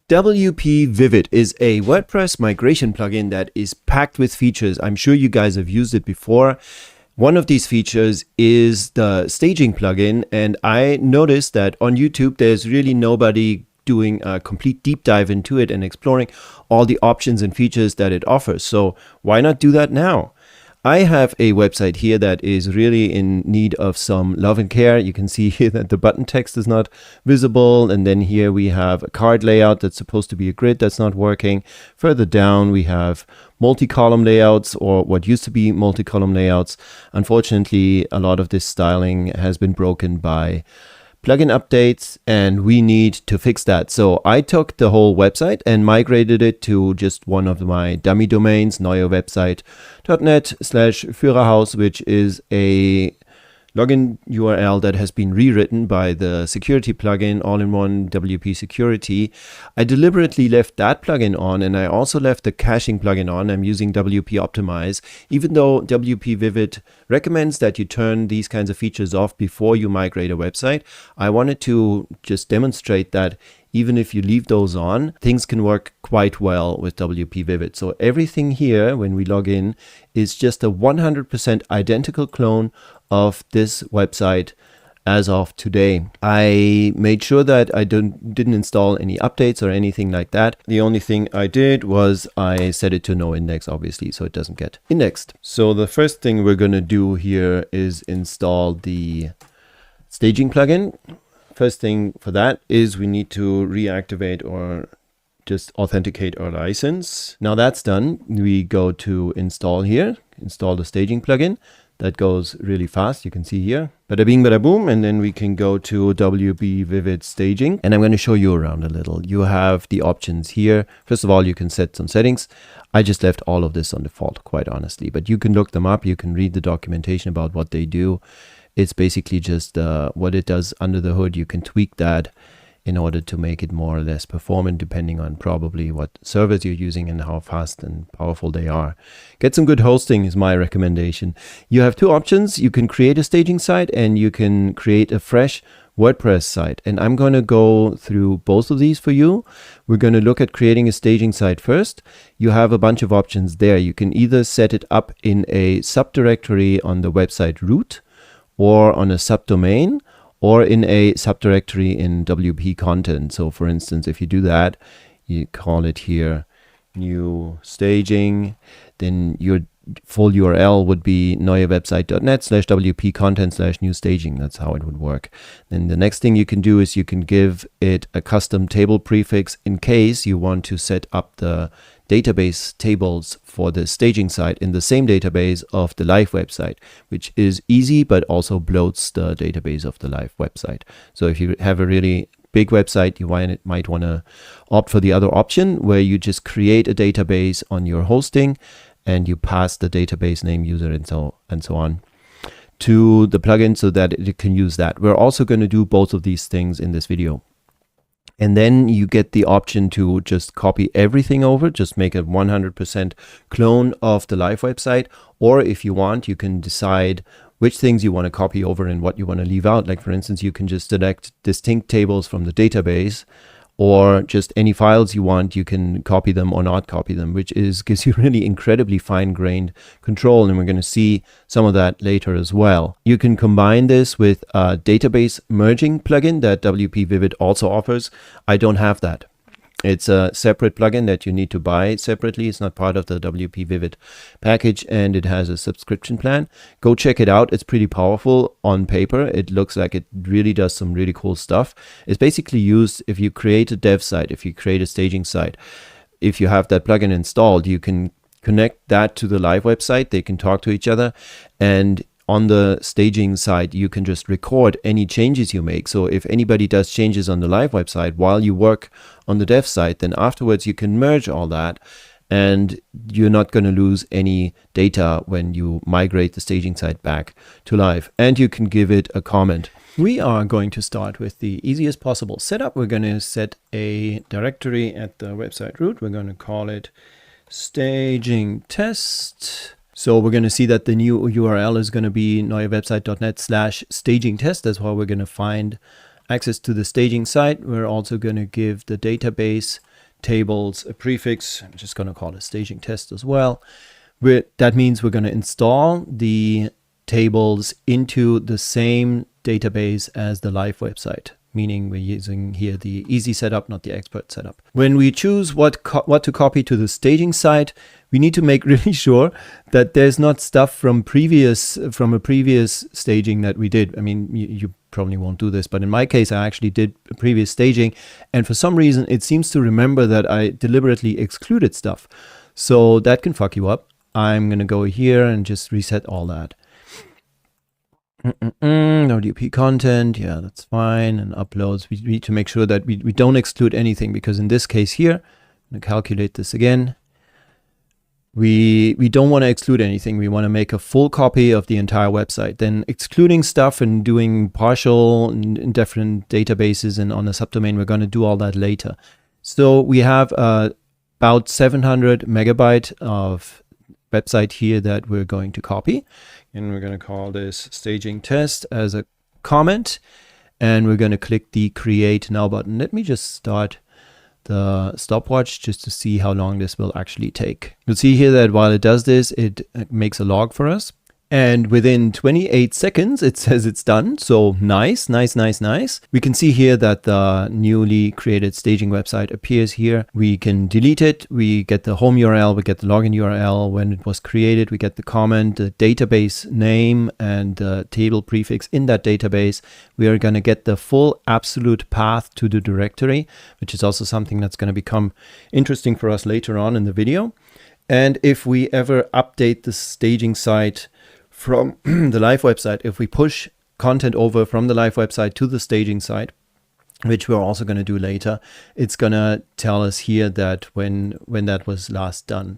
WPvivid is a WordPress migration plugin that is packed with features. I'm sure you guys have used it before. One of these features is the staging plugin, and I noticed that on YouTube there's really nobody doing a complete deep dive into it and exploring all the options and features that it offers. So why not do that now? I have a website here that is really in need of some love and care. You can see here that the button text is not visible. And then here we have a card layout that's supposed to be a grid that's not working. Further down, we have multi-column layouts, or what used to be multi-column layouts. Unfortunately, a lot of this styling has been broken by plugin updates, and we need to fix that. So I took the whole website and migrated it to just one of my dummy domains, newewebsite.net/Führerhaus, which is a login URL that has been rewritten by the security plugin all-in-one WP Security. I deliberately left that plugin on, and I also left the caching plugin on. I'm using WP Optimize, even though WPvivid recommends that you turn these kinds of features off before you migrate a website. I wanted to just demonstrate that even if you leave those on, things can work quite well with WPvivid. So everything here, when we log in, is just a 100% identical clone of this website as of today. I made sure that I didn't install any updates or anything like that. The only thing I did was I set it to no index, obviously, so it doesn't get indexed. So the first thing we're going to do here is install the staging plugin. First thing for that is we need to reactivate or just authenticate our license. Now that's done, we go to install here, install the staging plugin. That goes really fast, you can see here. Bada bing, bada boom, and then we can go to WPvivid staging. And I'm going to show you around a little. You have the options here. First of all, you can set some settings. I just left all of this on default, quite honestly. But you can look them up, you can read the documentation about what they do. It's basically just what it does under the hood. You can tweak that in order to make it more or less performant, depending on probably what servers you're using and how fast and powerful they are. Get some good hosting is my recommendation. You have two options. You can create a staging site and you can create a fresh WordPress site. And I'm going to go through both of these for you. We're going to look at creating a staging site first. You have a bunch of options there. You can either set it up in a subdirectory on the website root, or on a subdomain, or in a subdirectory in WP content. So for instance, if you do that, you call it here new staging, then your full URL would be newewebsite.net/WP content/new staging. That's how it would work. Then the next thing you can do is you can give it a custom table prefix in case you want to set up the database tables for the staging site in the same database of the live website, which is easy but also bloats the database of the live website. So if you have a really big website, you might want to opt for the other option where you just create a database on your hosting and you pass the database name, user, and so on to the plugin so that it can use that. We're also going to do both of these things in this video. And then you get the option to just copy everything over, just make a 100% clone of the live website. Or if you want, you can decide which things you want to copy over and what you want to leave out. Like for instance, you can just select distinct tables from the database, or just any files you want, you can copy them or not copy them, which gives you really incredibly fine-grained control. And we're going to see some of that later as well. You can combine this with a database merging plugin that WPvivid also offers. I don't have that. It's a separate plugin that you need to buy separately. It's not part of the WPvivid package, and it has a subscription plan. Go check it out. It's pretty powerful on paper. It looks like it really does some really cool stuff. It's basically used if you create a dev site, if you create a staging site. If you have that plugin installed, you can connect that to the live website. They can talk to each other, and on the staging side, you can just record any changes you make. So if anybody does changes on the live website while you work on the dev site, then afterwards you can merge all that and you're not going to lose any data when you migrate the staging site back to live. And you can give it a comment. We are going to start with the easiest possible setup. We're going to set a directory at the website root. We're going to call it staging test. So we're going to see that the new URL is going to be newewebsite.net/staging test. That's where we're going to find access to the staging site, we're also going to give the database tables a prefix. I'm just going to call it staging test as well. That means we're going to install the tables into the same database as the live website, meaning we're using here the easy setup, not the expert setup. When we choose what to copy to the staging site, we need to make really sure that there's not stuff from a previous staging that we did. I mean, you probably won't do this, but in my case, I actually did a previous staging, and for some reason, it seems to remember that I deliberately excluded stuff. So that can fuck you up. I'm going to go here and just reset all that. WP content, yeah, that's fine. And uploads, we need to make sure that we don't exclude anything, because in this case here, I'm going to calculate this again. We don't want to exclude anything. We want to make a full copy of the entire website. Then excluding stuff and doing partial in different databases and on a subdomain, we're going to do all that later. So we have about 700 megabyte of website here that we're going to copy, and we're going to call this staging test as a comment, and we're going to click the create now button. Let me just start the stopwatch just to see how long this will actually take. You'll see here that while it does this, it makes a log for us. And within 28 seconds, it says it's done. So nice, nice, nice, nice. We can see here that the newly created staging website appears here. We can delete it. We get the home URL. We get the login URL when it was created. We get the comment, the database name, and the table prefix in that database. We are going to get the full absolute path to the directory, which is also something that's going to become interesting for us later on in the video. And if we ever update the staging site from the live website, if we push content over from the live website to the staging site, which we're also going to do later, it's going to tell us here that when that was last done.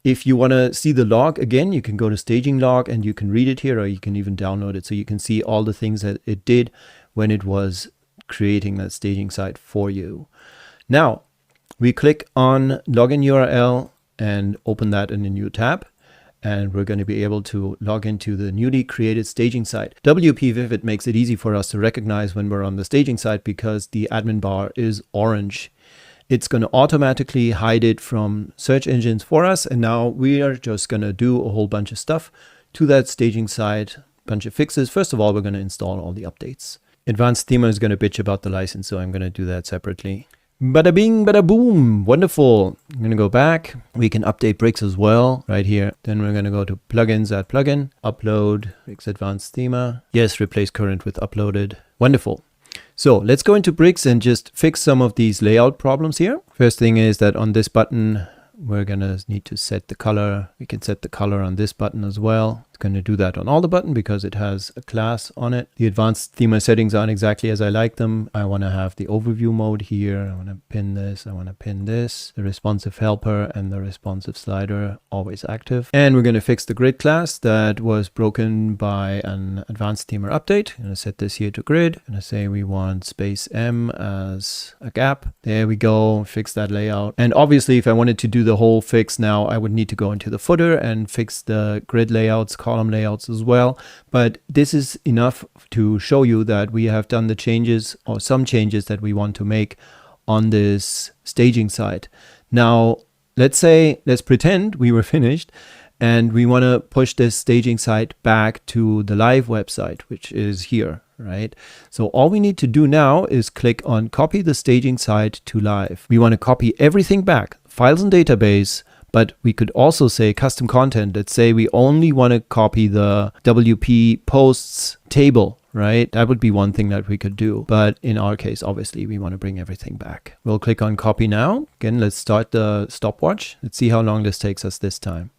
If you want to see the log again, you can go to staging log and you can read it here, or you can even download it so you can see all the things that it did when it was creating that staging site for you. Now we click on login URL and open that in a new tab. And we're going to be able to log into the newly created staging site. WPvivid makes it easy for us to recognize when we're on the staging site because the admin bar is orange. It's going to automatically hide it from search engines for us. And now we are just going to do a whole bunch of stuff to that staging site, bunch of fixes. First of all, we're going to install all the updates. Advanced Themer is going to bitch about the license, so I'm going to do that separately. Bada bing, bada boom. Wonderful. I'm going to go back. We can update Bricks as well right here. Then we're going to go to plugins, add plugin, upload Bricks Advanced Themer. Yes, replace current with uploaded. Wonderful. So let's go into Bricks and just fix some of these layout problems here. First thing is that on this button, we're going to need to set the color. We can set the color on this button as well. It's going to do that on all the button because it has a class on it. The advanced Themer settings aren't exactly as I like them. I want to have the overview mode here. I want to pin this. I want to pin this. The responsive helper and the responsive slider always active. And we're going to fix the grid class that was broken by an advanced Themer update. I'm going to set this here to grid. I'm going to say we want space M as a gap. There we go. Fix that layout. And obviously, if I wanted to do the whole fix now, I would need to go into the footer and fix the grid layouts, column layouts as well. But this is enough to show you that we have done the changes or some changes that we want to make on this staging site. Now, let's pretend we were finished and we want to push this staging site back to the live website, which is here, right? So all we need to do now is click on copy the staging site to live. We want to copy everything back, files and database, but we could also say custom content. Let's say we only want to copy the WP posts table, right? That would be one thing that we could do. But in our case, obviously, we want to bring everything back. We'll click on copy now. Again, let's start the stopwatch. Let's see how long this takes us this time.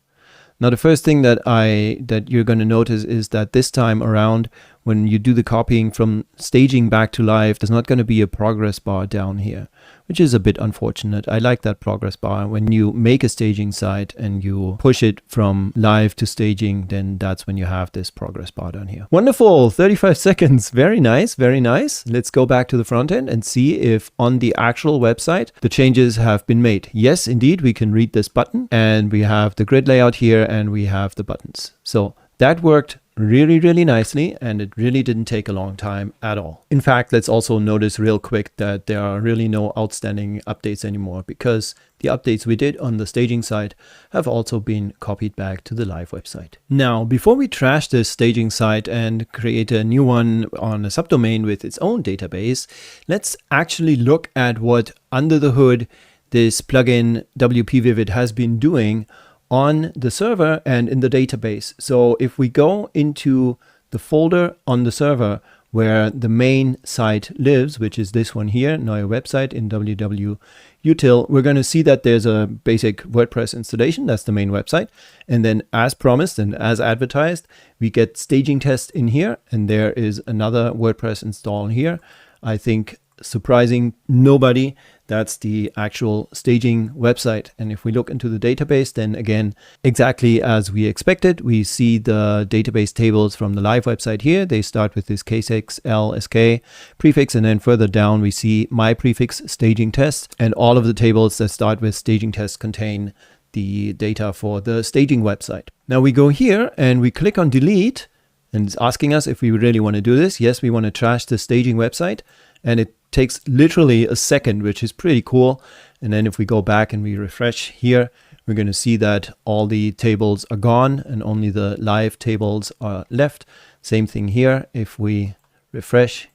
Now, the first thing that you're going to notice is that this time around, when you do the copying from staging back to live, there's not going to be a progress bar down here, which is a bit unfortunate. I like that progress bar. When you make a staging site and you push it from live to staging, then that's when you have this progress bar down here. Wonderful, 35 seconds. Very nice, very nice. Let's go back to the front end and see if on the actual website, the changes have been made. Yes, indeed, we can read this button and we have the grid layout here and we have the buttons. So That worked really, really nicely, and it really didn't take a long time at all. In fact, let's also notice real quick that there are really no outstanding updates anymore, because the updates we did on the staging site have also been copied back to the live website. Now, before we trash this staging site and create a new one on a subdomain with its own database, let's actually look at what under the hood this plugin WPvivid has been doing on the server and in the database. So if we go into the folder on the server where the main site lives, which is this one here, Neue Website in www.util, we're going to see that there's a basic WordPress installation. That's the main website. And then as promised and as advertised, we get staging test in here. And there is another WordPress install here. I think surprising nobody, that's the actual staging website. And if we look into the database, then again, exactly as we expected, we see the database tables from the live website here. They start with this K6LSK prefix, and then further down we see my prefix staging test, and all of the tables that start with staging test contain the data for the staging website. Now we go here and we click on delete, and it's asking us if we really want to do this. Yes, we want to trash the staging website, and it takes literally a second, which is pretty cool. And then if we go back and we refresh here, we're going to see that all the tables are gone and only the live tables are left. Same thing here. If we refresh,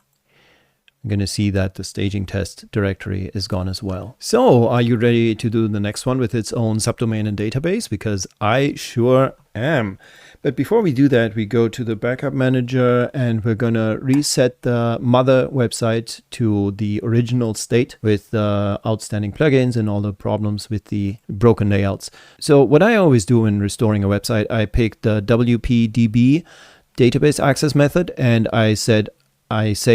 I'm going to see that the staging test directory is gone as well. So are you ready to do the next one with its own subdomain and database? Because I sure am. But before we do that, we go to the backup manager and we're going to reset the mother website to the original state with the outstanding plugins and all the problems with the broken layouts. So what I always do when restoring a website, I pick the WPDB database access method, and I say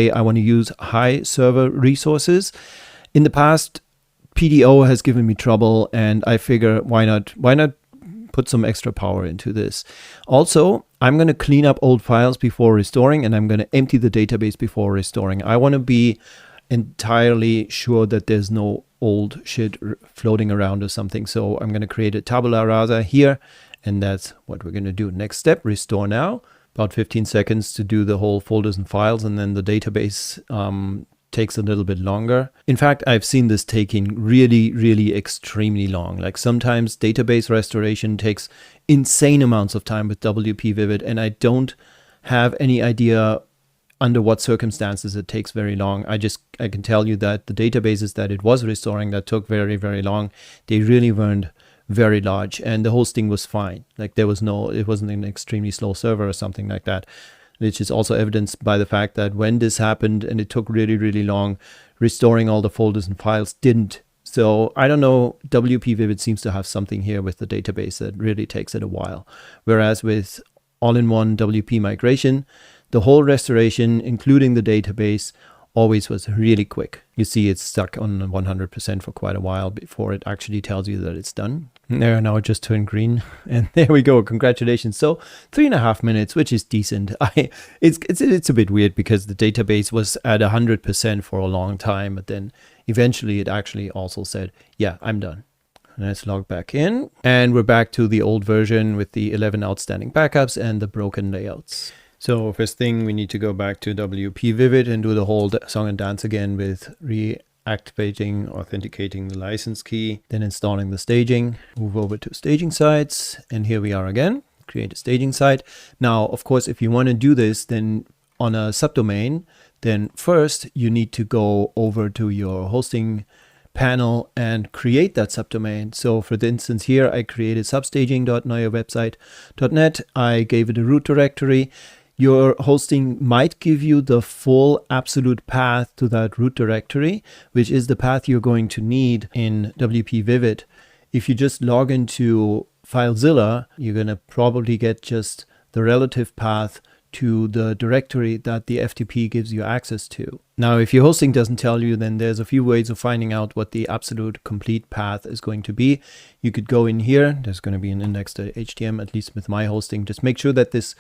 I want to use high server resources. In the past, PDO has given me trouble, and I figure why not put some extra power into this. Also, I'm going to clean up old files before restoring, and I'm going to empty the database before restoring. I want to be entirely sure that there's no old shit floating around or something. So I'm going to create a tabula rasa here, and that's what we're going to do. Next step, restore now. About 15 seconds to do the whole folders and files, and then the database takes a little bit longer. In fact, I've seen this taking really, really extremely long. Like sometimes database restoration takes insane amounts of time with WPvivid, and I don't have any idea under what circumstances it takes very long. I can tell you that the databases that it was restoring that took very, very long, they really weren't very large, and the hosting was fine. Like it wasn't an extremely slow server or something like that, which is also evidenced by the fact that when this happened and it took really, really long, restoring all the folders and files didn't. So I don't know, WPvivid seems to have something here with the database that really takes it a while. Whereas with all-in-one WP migration, the whole restoration, including the database, always was really quick. You see it's stuck on 100% for quite a while before it actually tells you that it's done. There, now it just turned green, and there we go. Congratulations. So 3.5 minutes, which is decent. It's a bit weird because the database was at 100% for a long time, but then eventually it actually also said, yeah, I'm done. Let's log back in, and we're back to the old version with the 11 outstanding backups and the broken layouts. So first thing, we need to go back to WPvivid and do the whole song and dance again with reactivating, authenticating the license key, then installing the staging, move over to staging sites, and here we are again, create a staging site. Now, of course, if you want to do this, then on a subdomain, then first you need to go over to your hosting panel and create that subdomain. So for instance, here I created substaging.neuewebsite.net. I gave it a root directory. Your hosting might give you the full absolute path to that root directory, which is the path you're going to need in WPvivid. If you just log into FileZilla, you're going to probably get just the relative path to the directory that the FTP gives you access to. Now, if your hosting doesn't tell you, then there's a few ways of finding out what the absolute complete path is going to be. You could go in here. There's going to be an index.html, at least with my hosting. Just make sure that this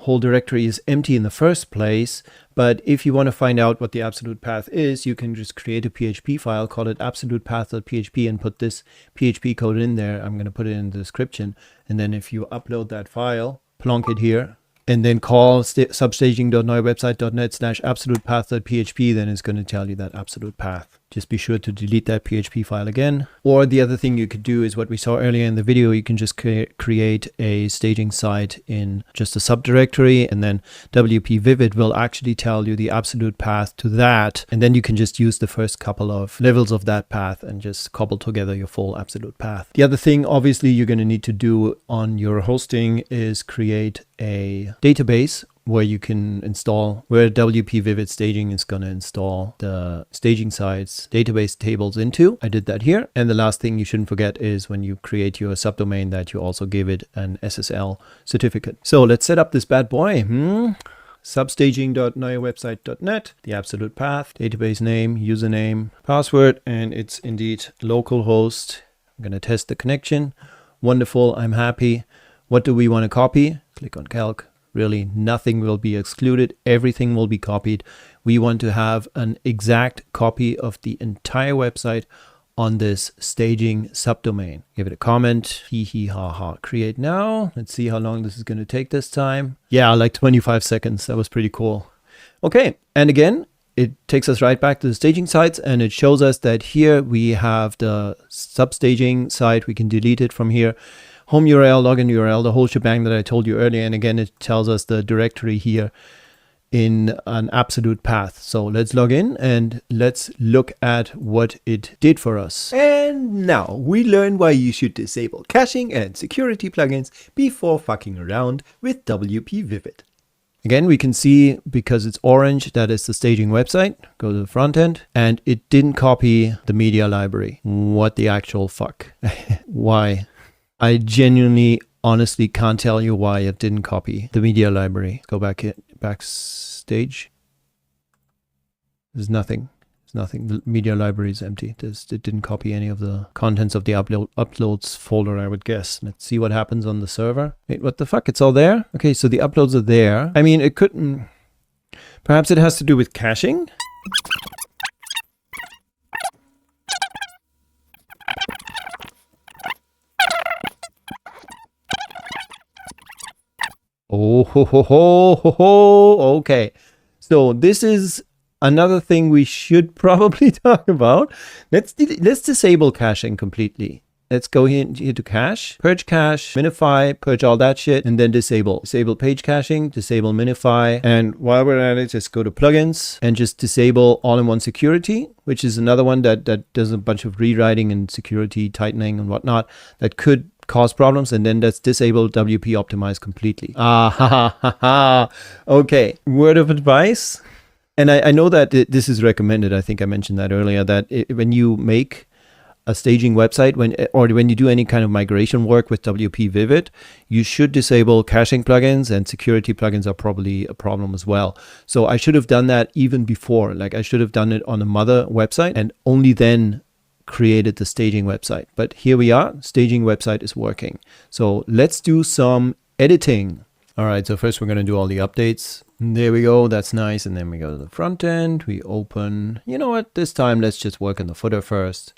whole directory is empty in the first place. But if you want to find out what the absolute path is, you can just create a PHP file, call it absolutepath.php, and put this PHP code in there. I'm going to put it in the description. And then if you upload that file plonk it here, and then call substaging.newwebsite.net/absolutepath.php, then it's going to tell you that absolute path. Just be sure to delete that PHP file again. Or the other thing you could do is what we saw earlier in the video. You can just create a staging site in just a subdirectory, and then WPvivid will actually tell you the absolute path to that. And then you can just use the first couple of levels of that path and just cobble together your full absolute path. The other thing, obviously, you're going to need to do on your hosting is create a database where you can install, where WPvivid staging is going to install the staging sites database tables into. I did that here. And the last thing you shouldn't forget is when you create your subdomain that you also give it an SSL certificate. So let's set up this bad boy. Substaging.newwebsite.net, the absolute path, database name, username, password, and it's indeed localhost. I'm going to test the connection. Wonderful. I'm happy. What do we want to copy? Click on calc. Really, nothing will be excluded. Everything will be copied. We want to have an exact copy of the entire website on this staging subdomain. Give it a comment. Hee hee ha ha. Create now. Let's see how long this is going to take this time. Yeah, like 25 seconds. That was pretty cool. Okay. And again, it takes us right back to the staging sites, and it shows us that here we have the substaging site. We can delete it from here. Home URL, login URL, the whole shebang that I told you earlier. And again, it tells us the directory here in an absolute path. So let's log in and let's look at what it did for us. And now we learn why you should disable caching and security plugins before fucking around with WPvivid. Again, we can see because it's orange, that is the staging website. Go to the front end, and it didn't copy the media library. What the actual fuck? Why? I genuinely, honestly can't tell you why it didn't copy the media library. Go backstage. There's nothing. There's nothing. The media library is empty. It didn't copy any of the contents of the uploads folder, I would guess. Let's see what happens on the server. Wait, what the fuck? It's all there? Okay, so the uploads are there. I mean, it couldn't. Perhaps it has to do with caching? Oh, ho, ho, ho, ho, ho. Okay. So this is another thing we should probably talk about. Let's disable caching completely. Let's go here to cache, purge cache, minify, purge all that shit, and then disable. Disable page caching, disable minify. And while we're at it, just go to plugins and just disable all-in-one security, which is another one that does a bunch of rewriting and security tightening and whatnot that could cause problems. And then let's disable WP optimize completely. Ah, ha, ha, ha, ha. Okay, word of advice. And I know that this is recommended. I think I mentioned that earlier, that when you make a staging website, when you do any kind of migration work with WPvivid, you should disable caching plugins, and security plugins are probably a problem as well. So I should have done that even before. Like I should have done it on a mother website and only then created the staging website. But here we are, staging website is working. So let's do some editing. All right, so first we're going to do all the updates. There we go, that's nice. And then we go to the front end, we open, you know what, this time let's just work on the footer first.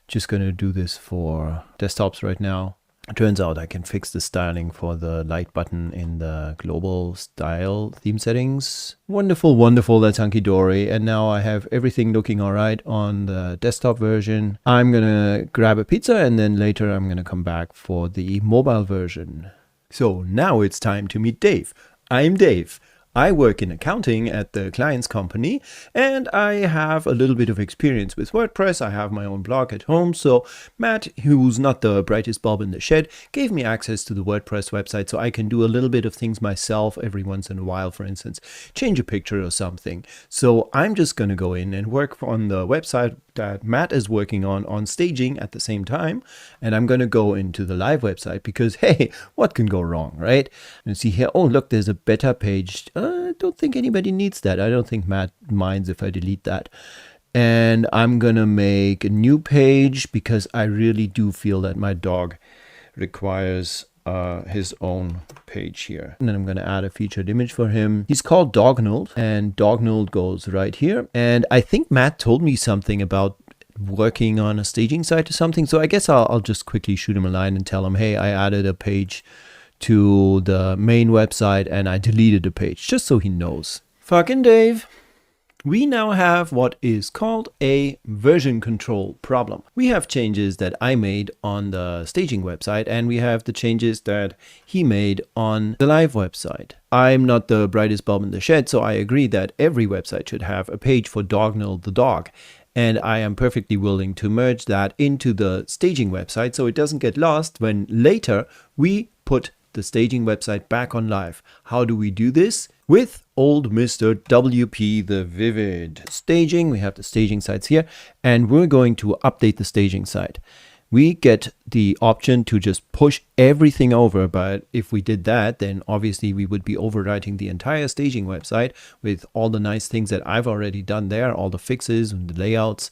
Just going to do this for desktops right now. It turns out I can fix the styling for the light button in the global style theme settings. Wonderful, wonderful, that's hunky-dory. And now I have everything looking all right on the desktop version. I'm going to grab a pizza, and then later I'm going to come back for the mobile version. So now it's time to meet Dave. I'm Dave. I work in accounting at the client's company, and I have a little bit of experience with WordPress. I have my own blog at home. So Matt, who's not the brightest bulb in the shed, gave me access to the WordPress website so I can do a little bit of things myself every once in a while, for instance, change a picture or something. So I'm just going to go in and work on the website that Matt is working on staging at the same time. And I'm going to go into the live website because, hey, what can go wrong, right? And see here, oh, look, there's a beta page. I don't think anybody needs that. I don't think Matt minds if I delete that. And I'm going to make a new page because I really do feel that my dog requires his own page here. And then I'm going to add a featured image for him. He's called Dognald, and Dognald goes right here. And I think Matt told me something about working on a staging site or something. So I guess I'll just quickly shoot him a line and tell him, hey, I added a page to the main website and I deleted the page, just so he knows. Fucking Dave. We now have what is called a version control problem. We have changes that I made on the staging website, and we have the changes that he made on the live website. I'm not the brightest bulb in the shed, so I agree that every website should have a page for Dognal the dog. And I am perfectly willing to merge that into the staging website so it doesn't get lost when later we put the staging website back on live. How do we do this? With old Mr. WPvivid. Staging, we have the staging sites here, and we're going to update the staging site. We get the option to just push everything over, but if we did that, then obviously we would be overwriting the entire staging website with all the nice things that I've already done there, all the fixes and the layouts,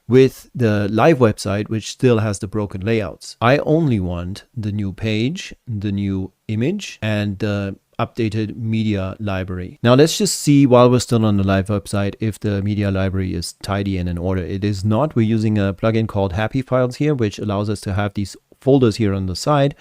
with the live website, which still has the broken layouts. I only want the new page, the new image, and the updated media library. Now let's just see, while we're still on the live website, if the media library is tidy and in order. It is not. We're using a plugin called Happy Files here, which allows us to have these folders here on the side.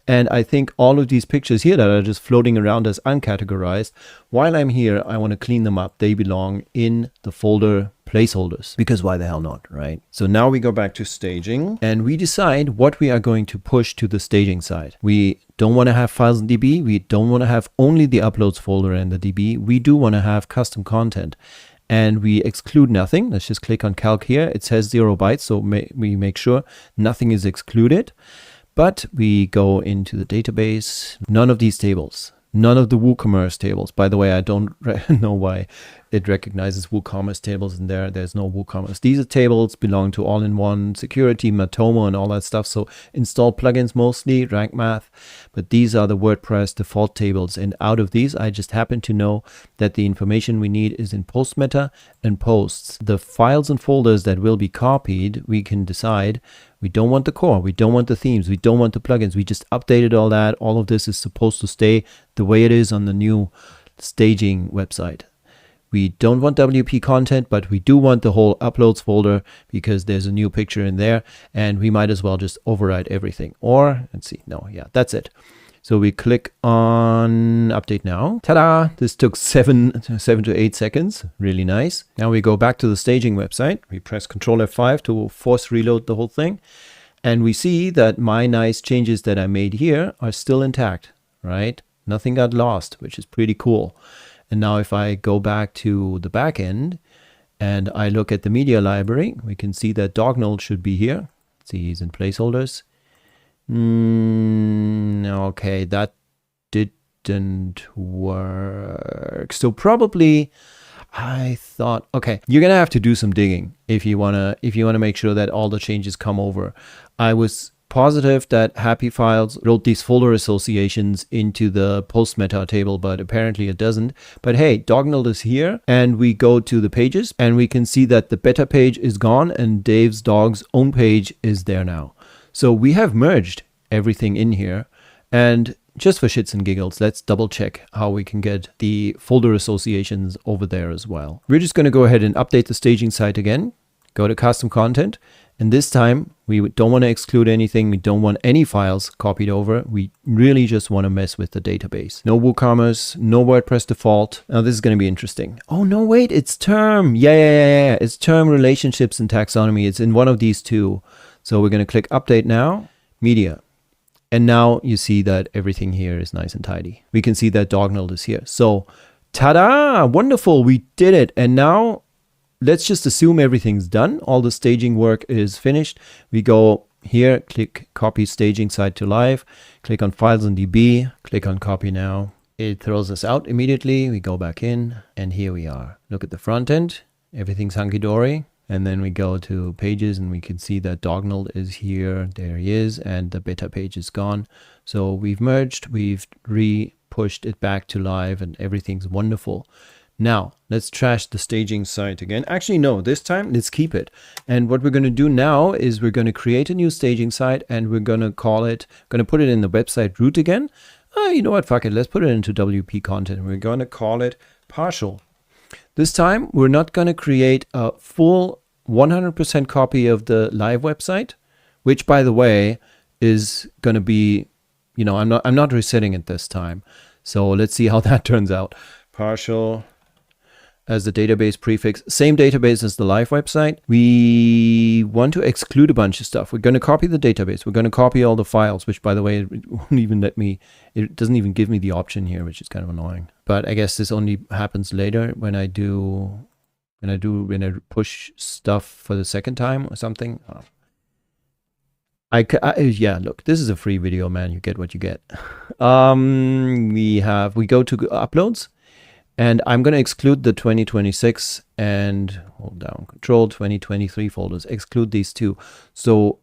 And I think all of these pictures here that are just floating around as uncategorized, while I'm here, I want to clean them up. They belong in the folder placeholders, because why the hell not, right? So now we go back to staging and we decide what we are going to push to the staging side. We don't want to have files in DB. We don't want to have only the uploads folder in the DB. We do want to have custom content. And we exclude nothing. Let's just click on calc here. It says 0 bytes, so we make sure nothing is excluded. But we go into the database, none of these tables, none of the WooCommerce tables. By the way, I don't know why it recognizes WooCommerce tables in there. There's no WooCommerce. These are tables belong to all-in-one security, Matomo, and all that stuff. So install plugins mostly, rank math. But these are the WordPress default tables. And out of these, I just happen to know that the information we need is in post meta and posts. The files and folders that will be copied, we can decide. We don't want the core. We don't want the themes. We don't want the plugins. We just updated all that. All of this is supposed to stay the way it is on the new staging website. We don't want WP content, but we do want the whole uploads folder because there's a new picture in there, and we might as well just override everything. Or, let's see, no, yeah, that's it. So we click on update now. Ta-da! This took 7 to 8 seconds. Really nice. Now we go back to the staging website. We press Ctrl F5 to force reload the whole thing. And we see that my nice changes that I made here are still intact, right? Nothing got lost, which is pretty cool. And now if I go back to the back end and I look at the media library, we can see that Dognal should be here. Let's see, he's in placeholders. Okay, that didn't work. So probably I thought, okay, you're gonna have to do some digging if you wanna make sure that all the changes come over. I was positive that Happy Files wrote these folder associations into the post meta table, but apparently it doesn't. But hey, Dognal is here, and we go to the pages and we can see that the beta page is gone and Dave's dog's own page is there now. So we have merged everything in here, and just for shits and giggles, let's double check how we can get the folder associations over there as well. We're just going to go ahead and update the staging site again, go to custom content, and this time we don't want to exclude anything. We don't want any files copied over. We really just want to mess with the database. No WooCommerce, no WordPress default. Now this is going to be interesting. Oh no, wait, it's term. Yeah. It's term, relationships, and taxonomy. It's in one of these two. So we're going to click update now, media. And now you see that everything here is nice and tidy. We can see that Dognal is here. So ta-da, wonderful, we did it. And now let's just assume everything's done. All the staging work is finished. We go here, click copy staging site to live, click on files in DB, click on copy now. It throws us out immediately. We go back in and here we are. Look at the front end. Everything's hunky-dory. And then we go to pages and we can see that Dognal is here. There he is. And the beta page is gone. So we've merged, we've re-pushed it back to live and everything's wonderful. Now let's trash the staging site again. Actually, no, this time let's keep it. And what we're going to do now is we're going to create a new staging site and we're going to call it, going to put it in the website root again. You know what? Fuck it. Let's put it into WP content. We're going to call it partial. This time, we're not going to create a full 100% copy of the live website, which, by the way, is going to be you know, I'm not resetting it this time. So let's see how that turns out. Partial as the database prefix, same database as the live website. We want to exclude a bunch of stuff. We're going to copy the database. We're going to copy all the files, which by the way, it won't even let me, it doesn't even give me the option here, which is kind of annoying. But I guess this only happens later when I push stuff for the second time or something. Yeah, look, this is a free video, man. You get what you get. We go to uploads. And I'm going to exclude the 2026 and hold down Control 2023 folders, exclude these two. So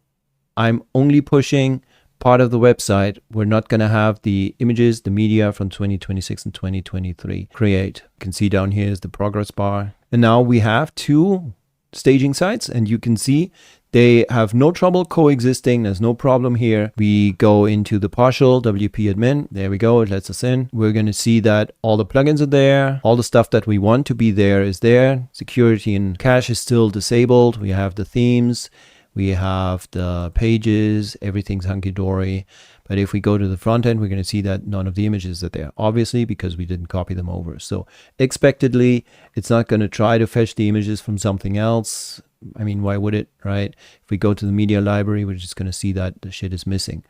I'm only pushing part of the website. We're not going to have the images, the media from 2026 and 2023. Create. You can see down here is the progress bar. And now we have two staging sites, and you can see they have no trouble coexisting. There's no problem here. We go into the partial WP admin. There we go. It lets us in. We're going to see that all the plugins are there. All the stuff that we want to be there is there. Security and cache is still disabled. We have the themes. We have the pages. Everything's hunky-dory. But if we go to the front end, we're going to see that none of the images are there, obviously, because we didn't copy them over. So expectedly, it's not going to try to fetch the images from something else. I mean, why would it, right? If we go to the media library, we're just going to see that the shit is missing.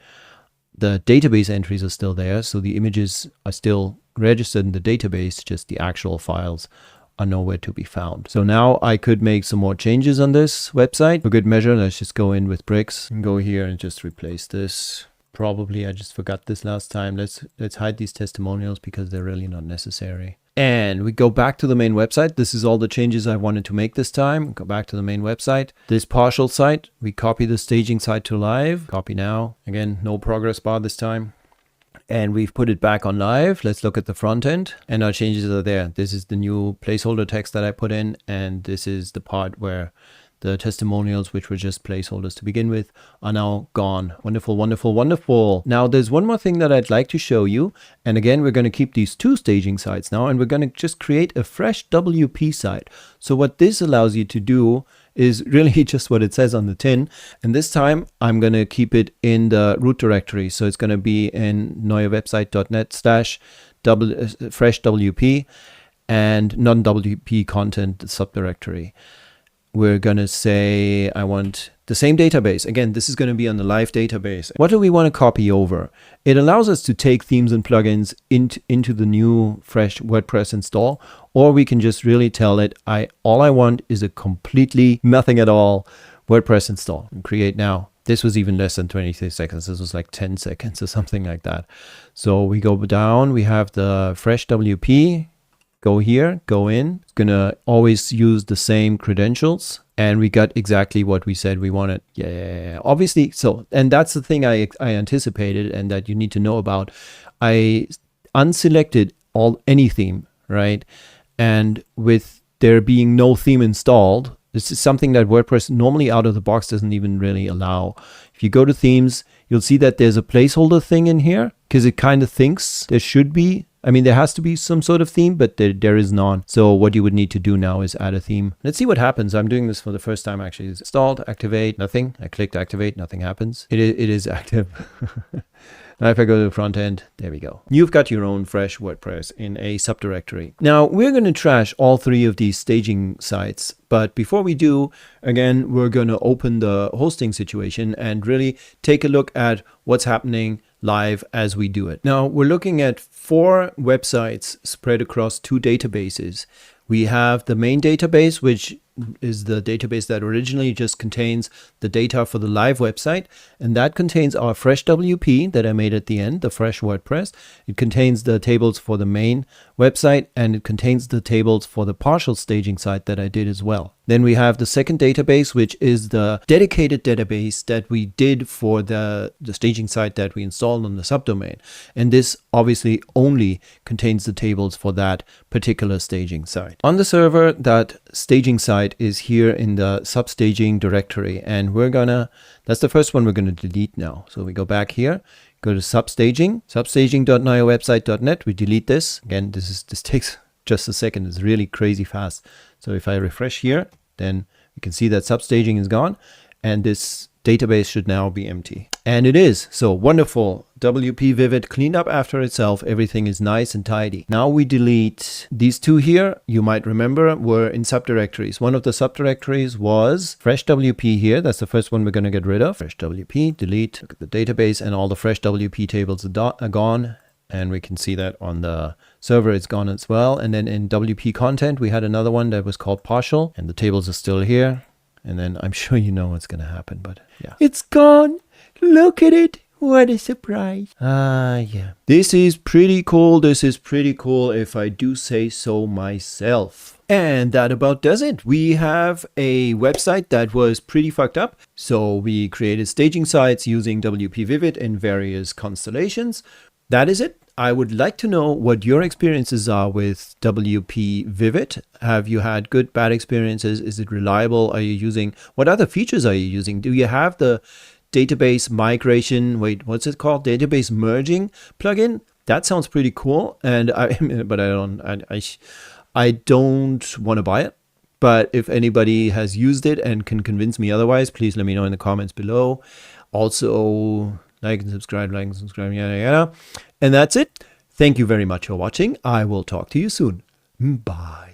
The database entries are still there, so the images are still registered in the database, just the actual files are nowhere to be found. So now I could make some more changes on this website. For good measure, let's just go in with bricks and go here and just replace this. Probably I just forgot this last time. Let's hide these testimonials because they're really not necessary. And we go back to the main website. This is all the changes I wanted to make this time. Go back to the main website. This partial site, we copy the staging site to live. Copy now. Again, no progress bar this time. And we've put it back on live. Let's look at the front end, and our changes are there. This is the new placeholder text that I put in, and this is the part where the testimonials, which were just placeholders to begin with, are now gone. Wonderful, wonderful, wonderful. Now, there's one more thing that I'd like to show you. And again, we're going to keep these two staging sites now, and we're going to just create a fresh WP site. So what this allows you to do is really just what it says on the tin. And this time, I'm going to keep it in the root directory. So it's going to be in neuewebsite.net/fresh WP and non-WP content subdirectory. We're going to say, I want the same database. Again, this is going to be on the live database. What do we want to copy over? It allows us to take themes and plugins into the new fresh WordPress install, or we can just really tell it, all I want is a completely nothing at all WordPress install. And create now. This was even less than 23 seconds. This was like 10 seconds or something like that. So we go down, we have the fresh WP. Go here, go in. It's going to always use the same credentials. And we got exactly what we said we wanted. Yeah, obviously. So, and that's the thing I anticipated and that you need to know about. I unselected any theme, right? And with there being no theme installed, this is something that WordPress normally out of the box doesn't even really allow. If you go to themes, you'll see that there's a placeholder thing in here because it kind of thinks there should be. I mean, there has to be some sort of theme, but there is none. So what you would need to do now is add a theme. Let's see what happens. I'm doing this for the first time, actually. It's installed, activate, nothing. I clicked activate, nothing happens. It is active. Now if I go to the front end, there we go. You've got your own fresh WordPress in a subdirectory. Now we're going to trash all three of these staging sites. But before we do, again, we're going to open the hosting situation and really take a look at what's happening live as we do it. Now we're looking at 4 websites spread across 2 databases. We have the main database, which is the database that originally just contains the data for the live website. And that contains our fresh WP that I made at the end, the fresh WordPress. It contains the tables for the main website, and it contains the tables for the partial staging site that I did as well. Then we have the second database, which is the dedicated database that we did for the staging site that we installed on the subdomain. And this obviously only contains the tables for that particular staging site. On the server, that staging site is here in the substaging directory, and that's the first one we're going to delete now. So we go back here, go to substaging.neuewebsite.net. We delete this. Again, this takes just a second. It's really crazy fast. So if I refresh here, then you can see that substaging is gone, and this database should now be empty. And it is. So wonderful. WPvivid cleaned up after itself. Everything is nice and tidy. Now we delete these two here. You might remember were in subdirectories. One of the subdirectories was fresh WP here. That's the first one we're going to get rid of. Fresh WP, delete. Look at the database, and all the fresh WP tables are gone. And we can see that on the server it's gone as well. And then in WP content, we had another one that was called partial, and the tables are still here. And then I'm sure you know what's going to happen, but yeah. It's gone. Look at it. What a surprise. Yeah. This is pretty cool. This is pretty cool if I do say so myself. And that about does it. We have a website that was pretty fucked up. So we created staging sites using WPvivid in various constellations. That is it. I would like to know what your experiences are with WPvivid. Have you had good, bad experiences? Is it reliable? Are you using, what other features are you using? Do you have the database migration, what's it called? Database merging plugin? That sounds pretty cool. And but I don't want to buy it. But if anybody has used it and can convince me otherwise, please let me know in the comments below. Also, like and subscribe, yada, yada. And that's it. Thank you very much for watching. I will talk to you soon. Bye.